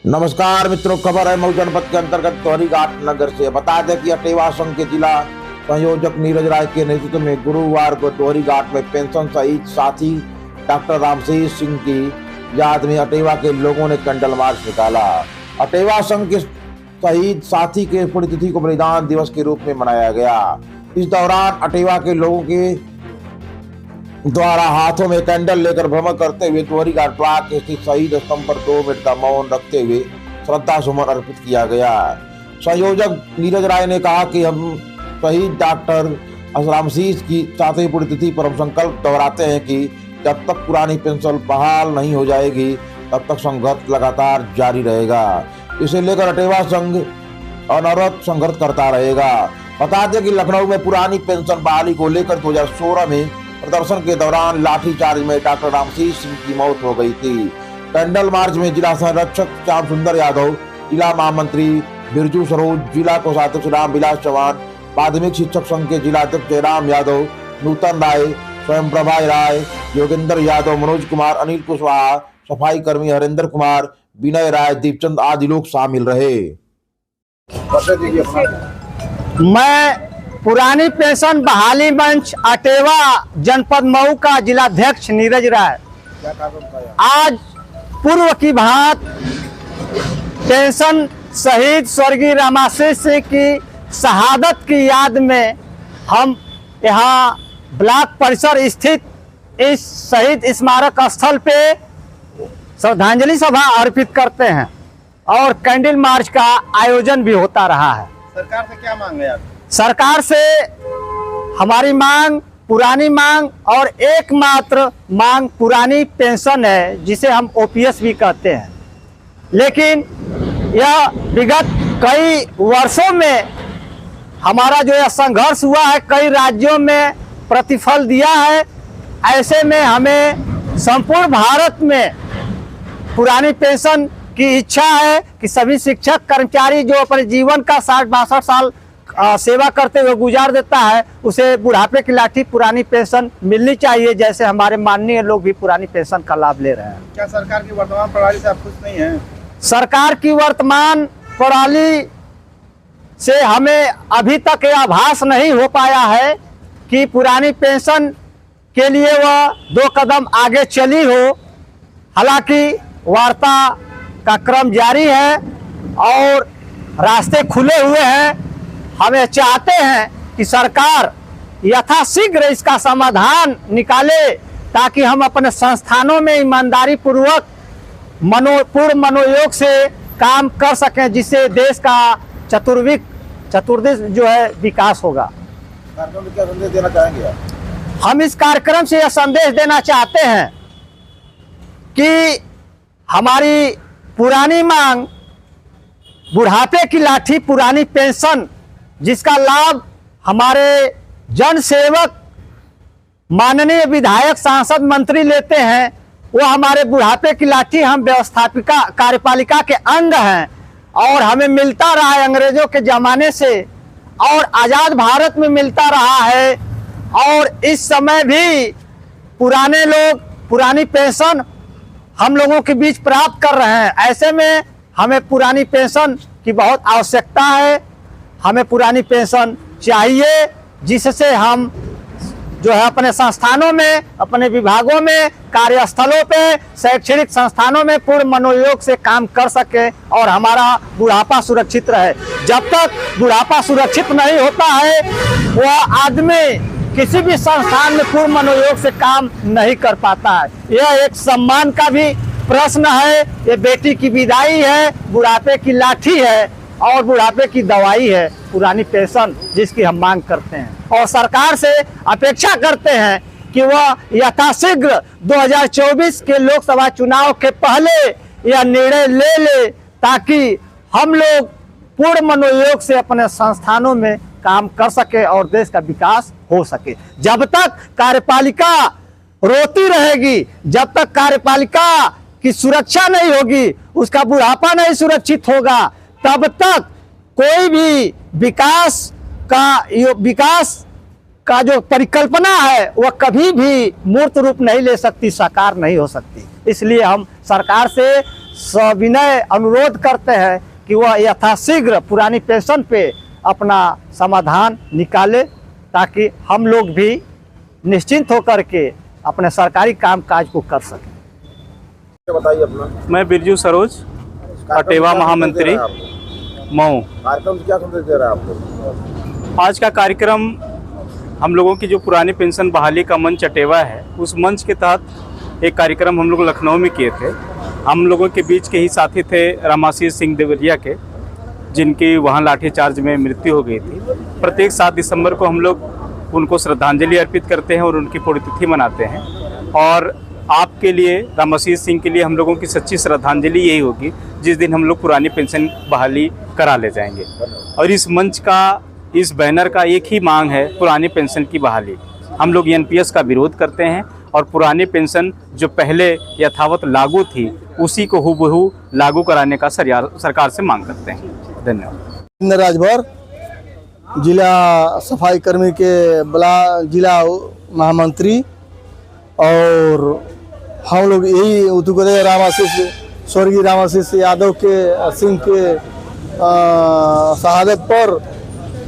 नमस्कार मित्रों, खबर है मऊ जनपद के अंतर्गत दोहरी घाट नगर से। बता दें कि अटेवा संघ के जिला संयोजक नीरज राय के नेतृत्व में गुरुवार को दोहरी घाट में पेंशन शहीद साथी डॉक्टर रामशेष सिंह की याद में अटेवा के लोगों ने कैंडल मार्च निकाला। अटेवा संघ के शहीद साथी के पुण्यतिथि को बलिदान दिवस के रूप में मनाया गया। इस दौरान अटेवा के लोगों के द्वारा हाथों में कैंडल लेकर भ्रमण करते हुए दोहरी घाट पार्क स्थित शहीद स्तंभ पर 2 मिनट का मौन रखते हुए श्रद्धा सुमन अर्पित किया गया। संयोजक नीरज राय ने कहा कि हम शहीद डॉक्टर रामशेष की 4वीं पुण्यतिथि पर हम संकल्प दोहराते हैं कि जब तक पुरानी पेंशन बहाल नहीं हो जाएगी तब तक संघर्ष लगातार जारी रहेगा। इसे लेकर अटेवा संघ अनवरत संघर्ष करता रहेगा। बता दें कि लखनऊ में पुरानी पेंशन बहाली को लेकर 2016 में प्रदर्शन के दौरान लाठीचार्ज में डॉक्टर रामशेष सिंह की मौत हो गई थी। कैंडल मार्च में जिला संरक्षक श्याम सुंदर यादव, जिला महामंत्री बिरजू सरोज, जिला कोषाध्यक्ष रामविलास चौहान, माध्यमिक शिक्षक संघ के जिला अध्यक्ष जयराम यादव, नूतन राय, स्वयं प्रभा राय, योगेंद्र यादव, मनोज कुमार, अनिल कुशवाहा, सफाई कर्मी हरेंद्र कुमार, विनय राय, दीपचंद आदि लोग शामिल रहे। मैं पुरानी पेंशन बहाली मंच अटेवा जनपद मऊ का जिलाध्यक्ष नीरज राय आज पूर्व की भांति पेंशन शहीद स्वर्गीय रामशेष सिंह की शहादत की याद में हम यहाँ ब्लॉक परिसर स्थित इस शहीद स्मारक स्थल पे श्रद्धांजलि सभा अर्पित करते हैं और कैंडल मार्च का आयोजन भी होता रहा है। सरकार से क्या मांग है आप? सरकार से हमारी मांग पुरानी मांग और एकमात्र मांग पुरानी पेंशन है, जिसे हम ओपीएस भी कहते हैं। लेकिन यह विगत कई वर्षों में हमारा जो यह संघर्ष हुआ है, कई राज्यों में प्रतिफल दिया है। ऐसे में हमें संपूर्ण भारत में पुरानी पेंशन की इच्छा है कि सभी शिक्षक कर्मचारी जो अपने जीवन का 60-62 साल सेवा करते हुए गुजार देता है, उसे बुढ़ापे की लाठी पुरानी पेंशन मिलनी चाहिए, जैसे हमारे माननीय लोग भी पुरानी पेंशन का लाभ ले रहे हैं। क्या सरकार की वर्तमान प्रणाली से आप खुश नहीं हैं? सरकार की वर्तमान प्रणाली से हमें अभी तक यह आभास नहीं हो पाया है कि पुरानी पेंशन के लिए वह 2 कदम आगे चली हो। हालांकि वार्ता का क्रम जारी है और रास्ते खुले हुए हैं। हमें चाहते हैं कि सरकार यथाशीघ्र इसका समाधान निकाले, ताकि हम अपने संस्थानों में ईमानदारी पूर्वक पूर्ण मनोयोग से काम कर सकें, जिससे देश का चतुर्दिश जो है विकास होगा। कार्यक्रम में क्या संदेश देना चाहेंगे आप? हम इस कार्यक्रम से यह संदेश देना चाहते हैं कि हमारी पुरानी मांग बुढ़ापे की लाठी पुरानी पेंशन, जिसका लाभ हमारे जन सेवक माननीय विधायक सांसद मंत्री लेते हैं, वो हमारे बुढ़ापे की लाठी हम व्यवस्थापिका कार्यपालिका के अंग हैं और हमें मिलता रहा है अंग्रेजों के ज़माने से और आज़ाद भारत में मिलता रहा है। और इस समय भी पुराने लोग पुरानी पेंशन हम लोगों के बीच प्राप्त कर रहे हैं। ऐसे में हमें पुरानी पेंशन की बहुत आवश्यकता है। हमें पुरानी पेंशन चाहिए, जिससे हम जो है अपने संस्थानों में, अपने विभागों में, कार्यस्थलों पे, शैक्षणिक संस्थानों में पूर्ण मनोयोग से काम कर सके और हमारा बुढ़ापा सुरक्षित रहे। जब तक बुढ़ापा सुरक्षित नहीं होता है, वह आदमी किसी भी संस्थान में पूर्ण मनोयोग से काम नहीं कर पाता है। यह एक सम्मान का भी प्रश्न है। ये बेटी की विदाई है, बुढ़ापे की लाठी है और बुढ़ापे की दवाई है पुरानी पेंशन, जिसकी हम मांग करते हैं और सरकार से अपेक्षा करते हैं कि वह यथाशीघ्र 2024 के लोकसभा चुनाव के पहले यह निर्णय ले, ताकि हम लोग पूर्ण मनोयोग से अपने संस्थानों में काम कर सके और देश का विकास हो सके। जब तक कार्यपालिका रोती रहेगी, जब तक कार्यपालिका की सुरक्षा नहीं होगी, उसका बुढ़ापा नहीं सुरक्षित होगा, तब तक कोई भी विकास का जो परिकल्पना है वह कभी भी मूर्त रूप नहीं ले सकती, साकार नहीं हो सकती। इसलिए हम सरकार से सविनय अनुरोध करते हैं कि वह यथाशीघ्र पुरानी पेंशन पे अपना समाधान निकाले, ताकि हम लोग भी निश्चिंत होकर के अपने सरकारी काम काज को कर सकें। बताइए अपना। मैं बिरजू सरोज, अटेवा महामंत्री, मऊ। कार्यक्रम से क्या संदेश दे रहे हैं आप लोग? आज का कार्यक्रम हम लोगों की जो पुरानी पेंशन बहाली का मंच अटेवा है, उस मंच के तहत एक कार्यक्रम हम लोग लखनऊ में किए थे। हम लोगों के बीच के ही साथी थे रामाशीष सिंह देवरिया के, जिनकी वहाँ लाठीचार्ज में मृत्यु हो गई थी। प्रत्येक 7 दिसंबर को हम लोग उनको श्रद्धांजलि अर्पित करते हैं और उनकी पुण्यतिथि मनाते हैं। और आपके लिए, रामाशीष सिंह के लिए हम लोगों की सच्ची श्रद्धांजलि यही होगी जिस दिन हम लोग पुरानी पेंशन बहाली करा ले जाएंगे। और इस मंच का, इस बैनर का एक ही मांग है, पुरानी पेंशन की बहाली। हम लोग एनपीएस का विरोध करते हैं और पुरानी पेंशन जो पहले यथावत लागू थी उसी को हूबहू लागू कराने का सरकार से मांग करते हैं। धन्यवाद। राजभर जिला सफाई कर्मी के जिला महामंत्री, और हम लोग यही उत्तर रामाशीष, स्वर्गीय रामाशीष यादव के सिंह के शहादत पर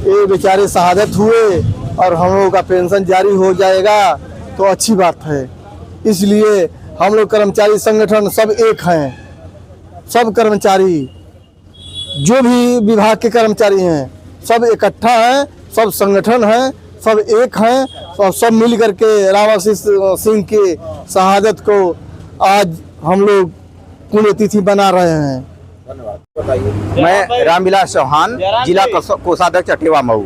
ये बेचारे शहादत हुए और हम लोगों का पेंशन जारी हो जाएगा तो अच्छी बात है। इसलिए हम लोग कर्मचारी संगठन सब एक हैं, सब कर्मचारी जो भी विभाग के कर्मचारी हैं सब इकट्ठा हैं, सब संगठन हैं, सब एक हैं और सब मिल करके रामाशीष सिंह के शहादत को आज हम लोग पुण्यतिथि बना रहे हैं। धन्यवाद। बताइए। मैं रामविलास चौहान, जिला कोषाध्यक्ष अटेवा मऊ।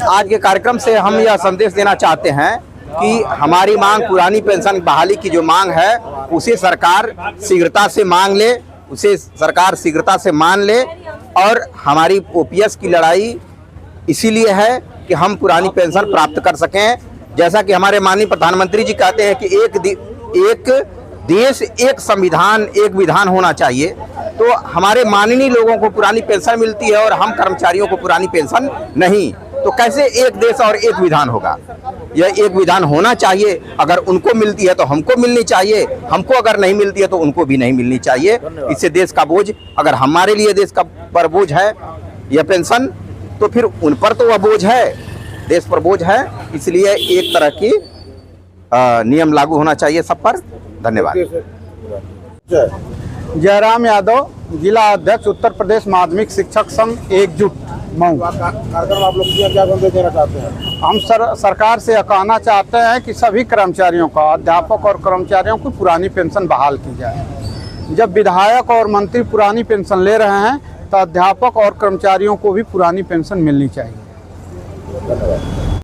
आज के कार्यक्रम से हम यह संदेश देना चाहते हैं कि हमारी मांग, पुरानी पेंशन बहाली की जो मांग है उसे सरकार शीघ्रता से मांग ले, उसे सरकार शीघ्रता से मान ले। और हमारी ओपीएस की लड़ाई इसीलिए है कि हम पुरानी पेंशन प्राप्त कर सकें। जैसा कि हमारे माननीय प्रधानमंत्री जी कहते हैं कि एक देश, एक संविधान, एक विधान होना चाहिए। तो हमारे माननीय लोगों को पुरानी पेंशन मिलती है और हम कर्मचारियों को पुरानी पेंशन नहीं, तो कैसे एक देश और एक विधान होगा? यह एक विधान होना चाहिए। अगर उनको मिलती है तो हमको मिलनी चाहिए, हमको अगर नहीं मिलती है तो उनको भी नहीं मिलनी चाहिए। इससे देश का बोझ, अगर हमारे लिए देश का पर बोझ है यह पेंशन, तो फिर उन पर तो वह बोझ है, देश पर बोझ है। इसलिए एक तरह की नियम लागू होना चाहिए सब पर। धन्यवाद। जयराम यादव, जिला अध्यक्ष, उत्तर प्रदेश माध्यमिक शिक्षक संघ एकजुट, मऊ। कार्यक्रम आप लोग क्या संदेश देना चाहते हैं? हम सरकार से यह कहना चाहते हैं कि सभी कर्मचारियों का, अध्यापक और कर्मचारियों की पुरानी पेंशन बहाल की जाए। जब विधायक और मंत्री पुरानी पेंशन ले रहे हैं तो अध्यापक और कर्मचारियों को भी पुरानी पेंशन मिलनी चाहिए। धन्यवाद।